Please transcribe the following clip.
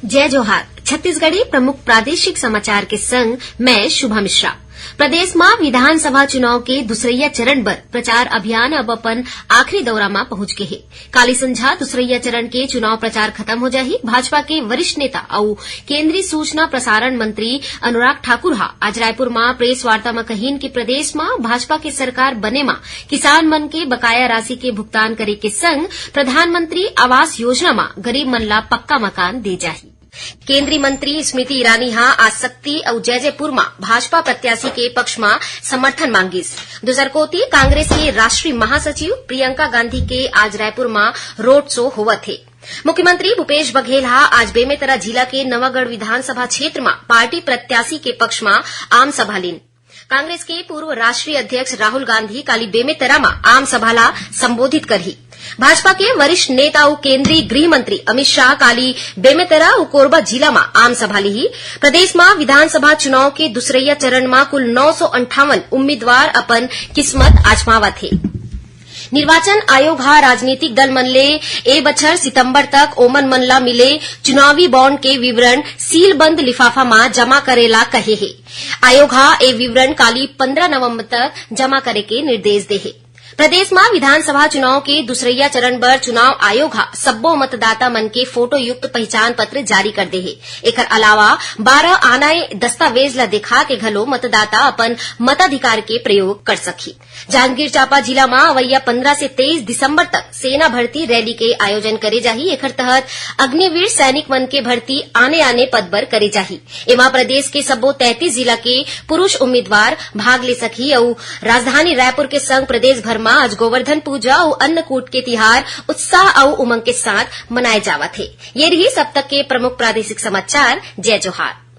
जय जोहार। छत्तीसगढ़ी प्रमुख प्रादेशिक समाचार के संग मैं शुभा मिश्रा। प्रदेश में विधानसभा चुनाव के दूसरैया चरण बर प्रचार अभियान अब अपन आखिरी दौरा में पहुंच गए है। काली संझा दूसरैया चरण के चुनाव प्रचार खत्म हो जाही। भाजपा के वरिष्ठ नेता और केंद्रीय सूचना प्रसारण मंत्री अनुराग ठाकुर आज रायपुर में प्रेस वार्ता में कहीन कि प्रदेश में भाजपा के सरकार बने में किसान मन के बकाया राशि के भुगतान करे के संग प्रधानमंत्री आवास योजना में गरीब मन ला पक्का मकान दे जाही। केंद्रीय मंत्री स्मृति ईरानी आज सक्ती और जयपुर में भाजपा प्रत्याशी के पक्ष में समर्थन मांगिस। दूसर कोती कांग्रेस के राष्ट्रीय महासचिव प्रियंका गांधी के आज रायपुर में रोड शो होवत है। मुख्यमंत्री भूपेश बघेल आज बेमेतरा जिला के नवागढ़ विधानसभा क्षेत्र में पार्टी प्रत्याशी के पक्ष में आम सभा लीन। कांग्रेस के पूर्व राष्ट्रीय अध्यक्ष राहुल गांधी काली बेमेतरा में आम सभा ला संबोधित करही। भाजपा के वरिष्ठ नेता और केंद्रीय गृह मंत्री अमित शाह काली बेमेतरा और कोरबा जिला में आम सभा ली। प्रदेश में विधानसभा चुनाव के दूसरैया चरण में कुल 958 उम्मीदवार अपन किस्मत आजमावत है। निर्वाचन आयोग राजनीतिक दल मन ले ए बछर सितंबर तक ओमन मन ला मिले चुनावी बॉन्ड के विवरण सीलबंद लिफाफा में जमा करेला कहे है। आयोग ए विवरण काली 15 नवंबर तक जमा करे के निर्देश दे है। प्रदेश में विधानसभा चुनाव के दूसरैया चरण बर चुनाव आयोग सब्बो मतदाता मन के फोटो युक्त पहचान पत्र जारी कर दे है। एकर अलावा 12 आनाए दस्तावेज ला दिखा के घलो मतदाता अपन मताधिकार के प्रयोग कर सकही। जांजगीर चांपा जिला में अवैया 15 से 23 दिसंबर तक सेना भर्ती रैली के आयोजन करे जाही। एकर तहत अग्निवीर सैनिक मन के भर्ती आने पद बर करे जाही। एमा प्रदेश के सब्बो 33 जिला के पुरूष उम्मीदवार भाग ले सकही और राजधानी रायपुर के संग प्रदेश भर आज गोवर्धन पूजा और अन्नकूट के तिहार उत्साह और उमंग के साथ मनाए जावत है। ये रही सब तक के प्रमुख प्रादेशिक समाचार। जय जोहार।